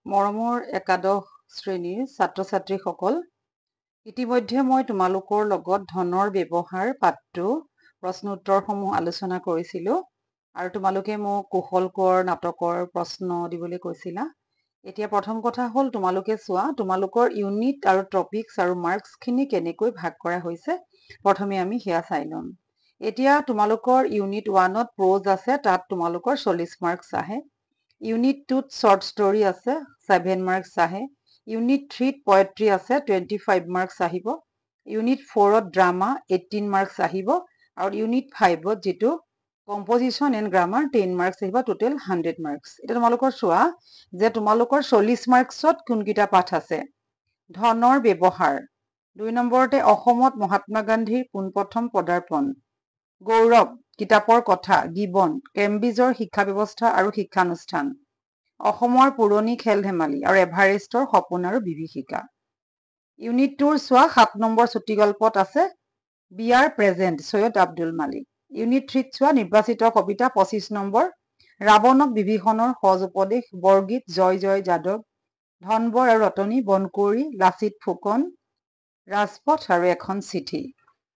মৰমৰ একাদশ শ্ৰেণীৰ ছাত্ৰ ছাত্ৰীসকল, ইতিমধ্যে মই তোমালোকৰ লগত ধনৰ ব্যৱহাৰ পাঠটো প্ৰশ্ন উত্তৰসমূহ আলোচনা কৰিছিলোঁ আৰু তোমালোকে মোক কুশল কোঁৱৰ নাটকৰ প্ৰশ্ন দিবলৈ কৈছিলা। এতিয়া প্ৰথম কথা হ'ল তোমালোকে চোৱা তোমালোকৰ ইউনিট আৰু টপিকছ আৰু মাৰ্কছখিনি কেনেকৈ ভাগ কৰা হৈছে। প্ৰথমে আমি সেয়া চাই ল'ম। এতিয়া তোমালোকৰ ইউনিট 1ত প্ৰ'জ আছে, তাত তোমালোকৰ 40 মাৰ্কছ আহে। ইউনিট 2ত শ্বৰ্ট ষ্টৰী আছে, 7 মাৰ্কছ আহে। ইউনিট 3ত পয়েট্ৰি আছে, 25 মাৰ্কছ আহিব। ইউনিট 4ত ড্ৰামা 18 মাৰ্কছ আহিব আৰু ইউনিট 5ত যিটো কম্পজিশ্যন এণ্ড গ্ৰামাৰ 10 মাৰ্কছ আহিব, টোটেল 100 মাৰ্কছ। এতিয়া তোমালোকৰ চোৱা যে তোমালোকৰ 40 মাৰ্কছত কোনকেইটা পাঠ আছে। ধনৰ ব্যৱহাৰ, 2 নম্বৰতে অসমত মহাত্মা গান্ধীৰ পোনপ্ৰথম পদাৰ্পণ, গৌৰৱ কিতাপৰ কথা, গিবন কেম্ব্ৰিজৰ শিক্ষা ব্যৱস্থা আৰু শিক্ষানুষ্ঠান, অসমৰ পুৰণি খেল ধেমালি আৰু এভাৰেষ্টৰ সপোন আৰু বিভীষিকা। ইউনিট 2ৰ চোৱা 7 নম্বৰ চুটিগল্পত আছে বি আৰ প্ৰেজেণ্ট, সৈয়দ আব্দুল মালিক। ইউনিট 3ত চোৱা নিৰ্বাচিত কবিতা 25 নম্বৰ, ৰাৱণক বিভীষণৰ সজ উপদেশ, বৰগীত জয় জয় যাদৱ, ধনবৰ আৰু ৰতনী, বনকুঁৱৰী, লাচিত ফুকন, ৰাজপথ আৰু এখন চিঠি।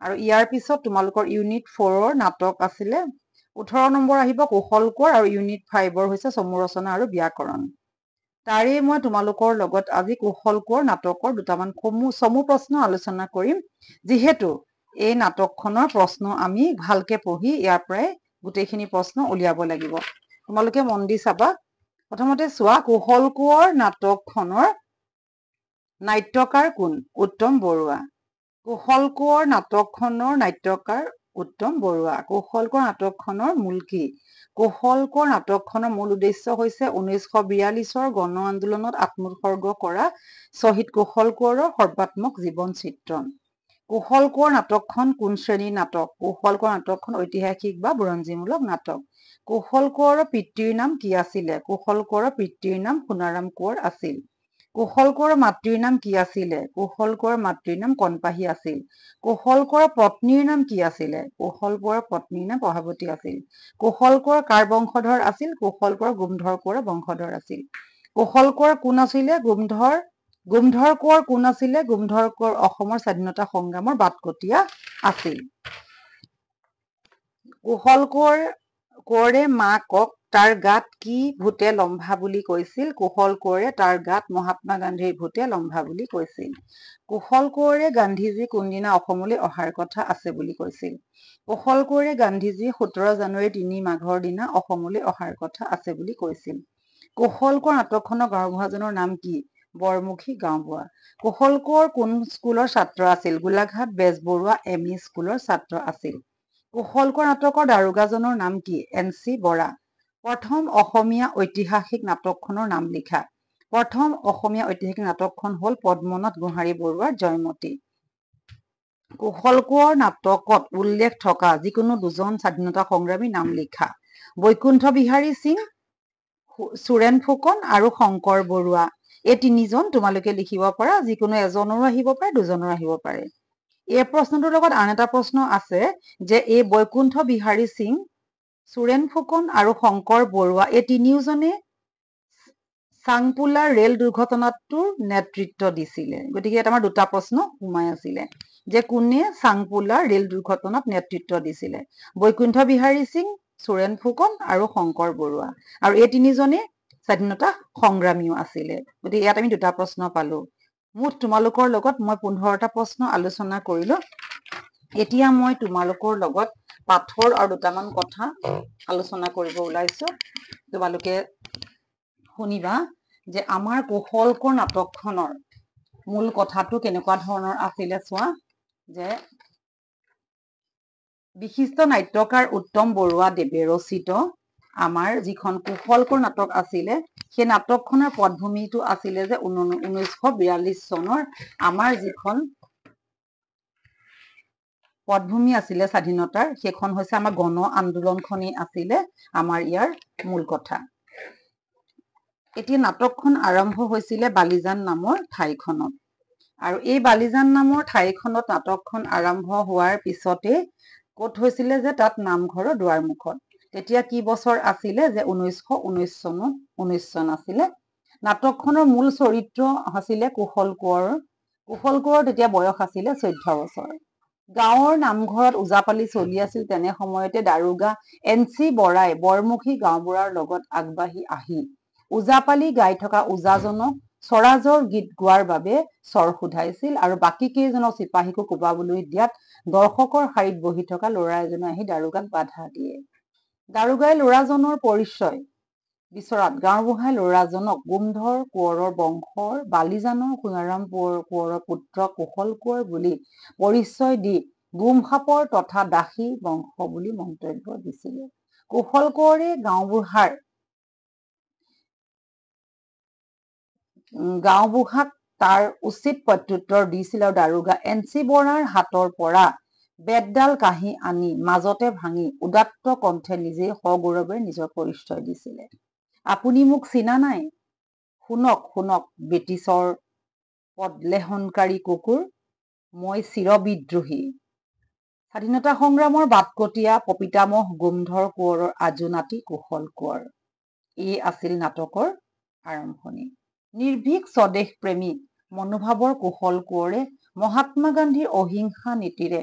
আৰু ইয়াৰ পিছত তোমালোকৰ ইউনিট 4ৰ নাটক আছিলে 18 নম্বৰ আহিব কুশল কোঁৱৰ আৰু ইউনিট 5ৰ হৈছে চমু ৰচনা আৰু ব্যাকৰণ। তাৰেই মই তোমালোকৰ লগত আজি কুশল কোঁৱৰ নাটকৰ দুটামান চমু প্ৰশ্ন আলোচনা কৰিম, যিহেতু এই নাটকখনৰ প্ৰশ্ন আমি ভালকে পঢ়ি ইয়াৰ পৰাই গোটেইখিনি প্ৰশ্ন উলিয়াব লাগিব। তোমালোকে মন দি চাবা। প্ৰথমতে চোৱা কুশল কোঁৱৰ নাটকখনৰ নাট্যকাৰ কোন? উত্তম বৰুৱা। কুশল কোঁৱৰ নাটকখনৰ নাট্যকাৰ উত্তম বৰুৱা। কুশল কোঁৱৰ নাটকখনৰ মূল কি? কুশল কোঁৱৰ নাটকখনৰ মূল উদ্দেশ্য হৈছে 1942ৰ গণ আন্দোলনত আত্মোৎসৰ্গ কৰা শ্বহীদ কুশল কোঁৱৰৰ সৰ্বাত্মক জীৱন চিত্ৰণ। কুশল কোঁৱৰ নাটকখন কোন শ্ৰেণীৰ নাটক? কুশল কোঁৱৰ নাটকখন ঐতিহাসিক বা বুৰঞ্জীমূলক নাটক। কুশল কোঁৱৰৰ পিতৃৰ নাম কি আছিলে? কুশল কোঁৱৰৰ পিতৃৰ নাম সোণাৰাম কোঁৱৰ আছিল। কুশল কোঁৱৰৰ মাতৃৰ নাম কি আছিলে? কুশল কোঁৱৰৰ মাতৃৰ নাম কণপাহী আছিল। কুশল কোঁৱৰৰ পত্নীৰ নাম কি আছিলে? কুশল কোঁৱৰৰ পত্নীৰ নাম পহাৱতী আছিল। কুশল কোঁৱৰ কাৰ বংশধৰ আছিল? কুশল কোঁৱৰ গোমধৰ কোঁৱৰৰ বংশধৰ আছিল। কুশল কোঁৱৰ কোন আছিলে? গোমধৰ কোঁৱৰ কোন আছিলে? গোমধৰ কোঁৱৰ অসমৰ স্বাধীনতা সংগ্ৰামৰ বাটকটীয়া আছিল। কুশল কোঁৱৰে মাকক তাৰ গাত কি ভূতে লম্ভা বুলি কৈছিল? কুশল কোঁৱৰে তাৰ গাত মহাত্মা গান্ধীৰ ভূতে লম্ভা বুলি কৈছিল। কুশল কোঁৱৰে গান্ধীজী কোনদিনা অসমলৈ অহাৰ কথা আছে বুলি কৈছিল? কুশল কোঁৱৰে গান্ধীজী 17 জানুৱাৰী 3 মাঘৰ দিনা অসমলৈ অহাৰ কথা আছে বুলি কৈছিল। কুশল কোঁৱৰ নাটকখনৰ গাঁওবুঢ়াজনৰ নাম কি? বৰমুখী গাঁওবুঢ়া। কুশল কোঁৱৰ কোন স্কুলৰ ছাত্ৰ আছিল? গোলাঘাট বেজবৰুৱা এম.ই. স্কুলৰ ছাত্ৰ আছিল। কুশল কোঁৱৰ নাটকৰ দাৰোগাজনৰ নাম কি? N.C. বৰা। প্ৰথম অসমীয়া ঐতিহাসিক নাটকখনৰ নাম লিখা। প্ৰথম অসমীয়া ঐতিহাসিক নাটকখন হ'ল পদ্মনাথ গোহাঞি বৰুৱাৰ জয়মতী। কুশল কোঁৱৰ নাটকত উল্লেখ থকা যিকোনো দুজন স্বাধীনতা সংগ্ৰামীৰ নাম লিখা। বৈকুণ্ঠ বিহাৰী সিং, চুৰেণ ফুকন আৰু শংকৰ বৰুৱা। এই তিনিজন তোমালোকে লিখিব পাৰা, যিকোনো এজনৰো আহিব পাৰে, দুজনৰো আহিব পাৰে। এই প্ৰশ্নটোৰ লগত আন এটা প্ৰশ্ন আছে যে এই বৈকুণ্ঠ বিহাৰী সিং, চুৰেণ ফুকন আৰু শংকৰ বৰুৱা এই তিনিওজনে চাংপোলা ৰেল দুৰ্ঘটনাটোৰ নেতৃত্ব দিছিলে। গতিকে ইয়াত আমাৰ দুটা প্ৰশ্ন সোমাই আছিলে যে কোনে চাংপোলা ৰেল দুৰ্ঘটনাত নেতৃত্ব দিছিলে। বৈকুণ্ঠ বিহাৰী সিং, চুৰেণ ফুকন আৰু শংকৰ বৰুৱা। আৰু এই তিনিজনে স্বাধীনতা সংগ্ৰামীও আছিলে। গতিকে ইয়াত আমি দুটা প্ৰশ্ন পালো। মুঠ তোমালোকৰ লগত মই 15টা প্ৰশ্ন আলোচনা কৰিলো। এতিয়া মই তোমালোকৰ লগত পাঠৰ আৰু দুটামান কথা আলোচনা কৰিব ওলাইছো। তোমালোকে শুনিবা যে আমাৰ কুশল কোঁৱৰ নাটকখনৰ মূল কথাটো কেনেকুৱা ধৰণৰ আছিলে। চোৱা যে বিশিষ্ট নাট্যকাৰ উত্তম বৰুৱা দেৱে ৰচিত আমাৰ যিখন কুশল কোঁৱৰ নাটক আছিলে, সেই নাটকখনৰ পটভূমিটো আছিলে যে 1942 চনৰ আমাৰ যিখন পটভূমি আছিলে স্বাধীনতাৰ, সেইখন হৈছে আমাৰ গণ আন্দোলনখনেই আছিলে আমাৰ ইয়াৰ মূল কথা। এতিয়া নাটকখন আৰম্ভ হৈছিলে বালিজান নামৰ ঠাইখনত। আৰু এই বালিজান নামৰ ঠাইখনত নাটকখন আৰম্ভ হোৱাৰ পিছতে ক'ত হৈছিলে যে তাত নামঘৰৰ দুৱাৰমুখত। তেতিয়া কি বছৰ আছিলে যে 1919 চন আছিলে। নাটকখনৰ মূল চৰিত্ৰ আছিলে কুশল কোঁৱৰ। কুশল কোঁৱৰৰ তেতিয়া বয়স আছিলে 14 বছৰ। গাঁৱৰ নামঘৰত ওজাপালি চলি আছিল। তেনে সময়তে দাৰোগা NC বৰাই বৰমুখী গাঁওবুঢ়াৰ লগত আগবাঢ়ি আহি ওজাপালি গাই থকা ওজাজনক স্বৰাজৰ গীত গোৱাৰ বাবে স্বৰ সোধাইছিল আৰু বাকী কেইজনক চিপাহীকো কোবাবলৈ দিয়াত দৰ্শকৰ শাৰীত বহি থকা ল'ৰা এজনে আহি দাৰোগাক বাধা দিয়ে। দাৰোগাই ল'ৰাজনৰ পৰিচয় বিচৰাত গাঁওবুঢ়াই ল'ৰাজনক গোমধৰ কোঁৱৰৰ বংশৰ বালিজানৰ সোণাৰাম কোঁৱৰৰ পুত্ৰ কুশল কোঁৱৰ বুলি পৰিচয় দি গুমসাপৰ তথা দাসী বংশ বুলি মন্তব্য দিছিলে। কুশল কোঁৱৰে গাঁওবুঢ়াক তাৰ উচিত প্ৰত্যুত্তৰ দিছিল আৰু দাৰোগা NC বৰাৰ হাতৰ পৰা বেতডাল কাঢ়ি আনি মাজতে ভাঙি উদাত্ত কণ্ঠে নিজেই সগৌৰৱে নিজৰ পৰিচয় দিছিলে। আপুনি মোক চিনা নাই? শুনক শুনক ব্ৰিটিছৰ পদলেহনকাৰী কুকুৰ, মই চিৰবিদ্ৰোহী স্বাধীনতা সংগ্ৰামৰ বাটকটীয়া পপিতামহ গোমধৰ কোঁৱৰৰ আজু নাতি কুশল কোঁৱৰ। এই আছিল নাটকৰ আৰম্ভণি। নিৰ্ভীক স্বদেশ প্ৰেমী মনোভাৱৰ কুশল কোঁৱৰে মহাত্মা গান্ধীৰ অহিংসা নীতিৰে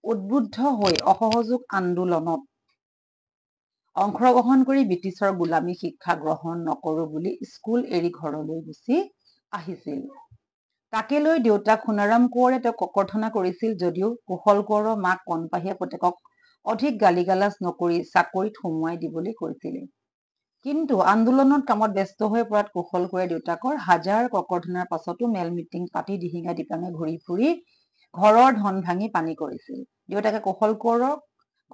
উদ্বুদ্ধ হৈ অসহযোগ আন্দোলনত অংশগ্ৰহণ কৰি ব্ৰিটিছৰ গোলামী শিক্ষা গ্ৰহণ নকৰো বুলি স্কুল এৰি ঘৰলৈ গুচি আহিছিল। তাকে লৈ দেউতাক সোণাৰাম কোঁৱৰে তেওঁক ককৰ্থনা কৰিছিল যদিও কুশল কোঁৱৰৰ মাক কণপাহীয়ে পুতেকক অধিক গালিগালাজ নকৰি চাকৰিত সুমুৱাই দিবলৈ কৈছিলে। কিন্তু আন্দোলনত কামত ব্যস্ত হৈ পৰাত কুশল কোঁৱৰে দেউতাকৰ হাজাৰ ককৰ্থনাৰ পাছতো মেল মিটিং পাতি দিহিঙা দিপাঙে ঘূৰি ফুৰি ঘৰৰ ধন ভাঙি পানী কৰিছিল। দেউতাকে কুশল কোঁৱৰক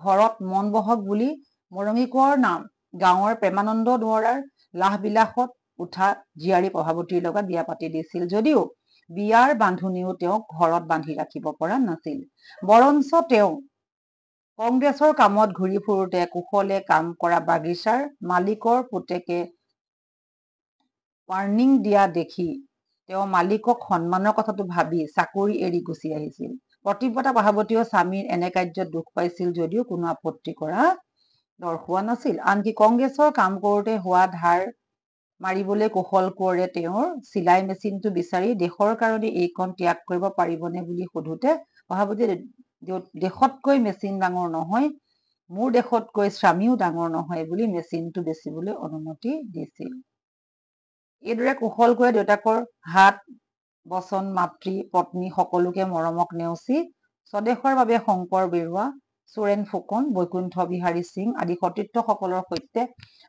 ঘৰত মন বহক বুলি মৰঙী কোঁৱৰ নাম গাঁৱৰ প্ৰেমানন্দ দুৱৰাৰ লাহবিলাসত উঠা জীয়াৰী প্ৰভাৱতীৰ লগত বিয়া পাতি দিছিল যদিও বিয়াৰ বান্ধোনেও তেওঁক ঘৰত বান্ধি ৰাখিব পৰা নাছিল। বৰঞ্চ তেওঁ কংগ্ৰেছৰ কামত ঘূৰি ফুৰোতে কুশলে কাম কৰা বাগিচাৰ মালিকৰ পুতেকে ৱাৰ্ণিং দিয়া দেখি তেওঁ মালিকক সন্মানৰ কথাটো ভাবি চাকৰি এৰি গুচি আহিছিল। প্ৰতিব্ৰতা প্ৰভাৱতীয় স্বামীৰ এনে কাৰ্যত দুখ পাইছিল যদিও কোনো আপত্তি কৰা দৰ্শোৱা নাছিল। আনকি কংগ্ৰেছৰ কাম কৰোতে হোৱা ধাৰ মাৰিবলৈ কুশল কোঁৱৰে তেওঁৰ চিলাই মেচিনটো বিচাৰি দেশৰ কাৰণে এইখন ত্যাগ কৰিব পাৰিবনে বুলি সোধোতে প্ৰভাৱতীয়ে দেশতকৈ মেচিন ডাঙৰ নহয়, মোৰ দেশতকৈ স্বামীও ডাঙৰ নহয় বুলি মেচিনটো বেচিবলৈ অনুমতি দিছিল। এইদৰে কুশল কোঁৱৰে দেউতাকৰ হাত বচন মাতৃ পত্নী সকলোকে মৰমক নেওচি স্বদেশৰ বাবে শংকৰ বেৰুৱা চোৰেণ ফুকন বৈকুণ্ঠ বিহাৰী সিং আদি সতীৰ্থসকলৰ সৈতে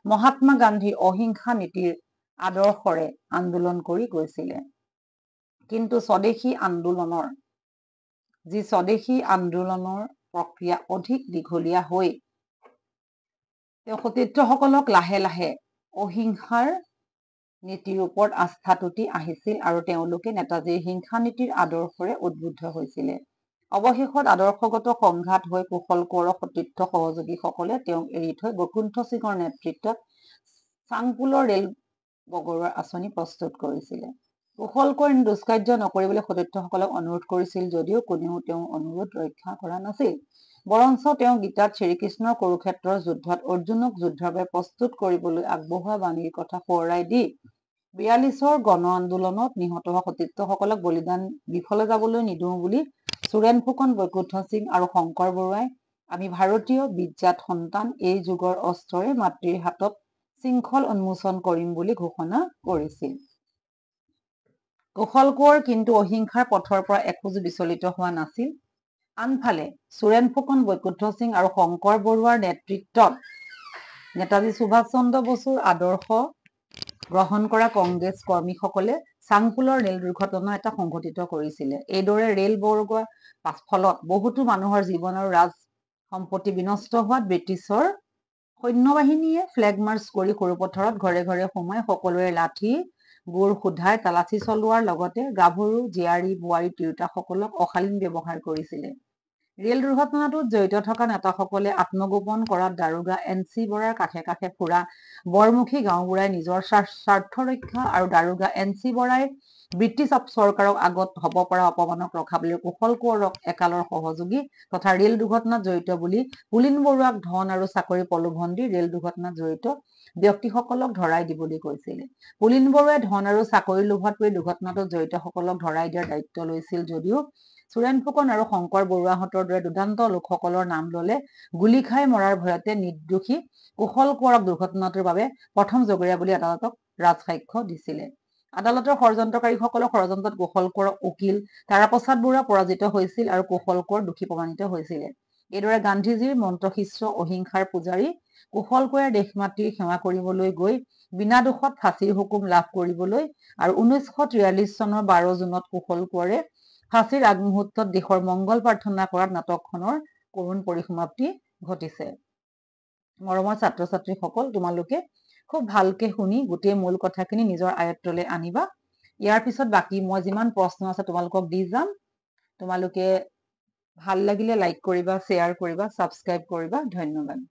মহাত্মা গান্ধীৰ অহিংসা নীতিৰ আদৰ্শৰে আন্দোলন কৰি গৈছিলে। কিন্তু স্বদেশী আন্দোলনৰ প্ৰক্ৰিয়া অধিক দীঘলীয়া হৈ তেওঁ সতীৰ্থসকলক লাহে লাহে অহিংসাৰ নীতিৰ ওপৰত আস্থা টুটি আহিছিল আৰু তেওঁলোকে নেতাজীৰ হিংসা নীতিৰ আদৰ্শৰে উদ্বুদ্ধ হৈছিলে। অৱশেষত আদৰ্শগত সংঘাত হৈ কুশল কোঁৱৰৰ সতীৰ্থ সহযোগীসকলে তেওঁক এৰি থৈ বৈকুণ্ঠ সিঙৰ নেতৃত্বত চাংপুলৰ ৰেল বগৰোৱাৰ আঁচনি প্ৰস্তুত কৰিছিলে। কুশল কোঁৱৰে দুষ্কাৰ্য নকৰিবলৈ সতীৰ্থসকলক অনুৰোধ কৰিছিল যদিও কোনেও তেওঁৰ অনুৰোধ ৰক্ষা কৰা নাছিল। বৰঞ্চ তেওঁ গীতাত শ্ৰীকৃষ্ণৰ কুৰুক্ষেত্ৰৰ যুদ্ধত অৰ্জুনক যুদ্ধৰ বাবে প্ৰস্তুত কৰিবলৈ আগবঢ়োৱা বাণীৰ কথা সোঁৱৰাই দি 42ৰ গণ আন্দোলনত নিহত হোৱা সতীৰ্থসকলক বলিদান বিফলে যাবলৈ নিদিওঁ বুলি চোৰেণ ফুকন বৈকুণ্ঠ সিং আৰু শংকৰ বৰুৱাই আমি ভাৰতীয় বিজ্জাত সন্তান এই যুগৰ অস্ত্ৰৰে মাতৃৰ হাতত শৃংখল উন্মোচন কৰিম বুলি ঘোষণা কৰিছিল। কুশল কোঁৱৰ কিন্তু অহিংসাৰ পথৰ পৰা এখোজো বিচলিত হোৱা নাছিল। আনফালে চোৰেণ ফুকন বৈকুণ্ঠ সিং আৰু শংকৰ বৰুৱাৰ নেতৃত্বত নেতাজী সুভাষ চন্দ্ৰ বসুৰ আদৰ্শ গ্ৰহণ কৰা কংগ্ৰেছ কৰ্মীসকলে চাংপুলৰ ৰেল দুৰ্ঘটনা এটা সংঘটিত কৰিছিলে। এইদৰে ৰেল বগৰোৱাৰ ফলত বহুতো মানুহৰ জীৱন আৰু ৰাজ সম্পত্তি বিনষ্ট হোৱাত ব্ৰিটিছৰ সৈন্যবাহিনীয়ে ফ্লেগ মাৰ্চ কৰি সৰুপথাৰত ঘৰে ঘৰে সোমাই সকলোৰে লাঠি গোৰ সোধাই তালাচী চলোৱাৰ লগতে গাভৰু জীয়াৰী বোৱাৰী তিৰোতাসকলক অশালীন ব্যৱহাৰ কৰিছিলে। ৰেল দুৰ্ঘটনাটোত জড়িত থকা নেতাসকলে আত্মগোপন কৰাত দাৰোগা NC বৰাৰ কাষে কাষে ফুৰা বৰমুখী গাঁওবুঢ়াই নিজৰ স্বাৰ্থ ৰক্ষা আৰু দাৰোগা NC বৰাই ব্ৰিটিছ চৰকাৰক আগত হ'ব পৰা অপমানক ৰখাবলৈ কুশল কোঁৱৰক একালৰ সহযোগী তথা ৰেল দুৰ্ঘটনাত জড়িত বুলি পুলিন বৰুৱাক ধন আৰু চাকৰি প্ৰলোভন দি ৰেল দুৰ্ঘটনাত জড়িত ব্যক্তিসকলক ধৰাই দিবলৈ কৈছিল। পুলিন বৰুৱাই ধন আৰু চাকৰি লোভত পৰি দুৰ্ঘটনাটোত জড়িতসকলক ধৰাই দিয়াৰ দায়িত্ব লৈছিল যদিও চুৰেণ ফুকন আৰু শংকৰ বৰুৱাহঁতৰ দৰে দুৰ্দান্ত লোকসকলৰ নাম ললে গুলী খাই মৰাৰ ভয়তে নিৰ্দোষী কুশল কোঁৱৰক দুৰ্ঘটনাটোৰ বাবে প্ৰথম জগৰীয়া বুলি আদালতক ৰাজসাক্ষ্য দিছিলে। আদালতৰ ষড়যন্ত্ৰকাৰীসকলৰ ষড়যন্ত্ৰত কুশল কোঁৱৰৰ উকিল তাৰাপ্ৰসাদ বৰুৱা পৰাজিত হৈছিল আৰু কুশল কোঁৱৰ দোষী প্ৰমাণিত হৈছিলে। এইদৰে গান্ধীজীৰ মন্ত্ৰশিষ্য অহিংসাৰ পূজাৰী কুশল কোঁৱৰে দেশমাতৃৰ সেৱা কৰিবলৈ গৈ বিনা দোষত ফাঁচীৰ হুকুম লাভ কৰিবলৈ আৰু 1943 চনৰ 12 জুনত কুশল কোঁৱৰে ফাঁচীৰ আগমুহূৰ্তত দেশৰ মংগল প্ৰাৰ্থনা কৰাত নাটকখনৰ কৰুণ পৰিসমাপ্তি ঘটিছে। মৰমৰ ছাত্ৰ ছাত্ৰীসকল, তোমালোকে খুব ভালকে শুনি গোটেই মূল কথাখিনি নিজৰ আয়ত্তলৈ আনিবা। ইয়াৰ পিছত বাকী মই যিমান প্ৰশ্ন আছে তোমালোকক দি যাম। তোমালোকে ভাল লাগিলে লাইক কৰিবা, শ্বেয়াৰ কৰিবা, ছাবস্ক্ৰাইব কৰিবা। ধন্যবাদ।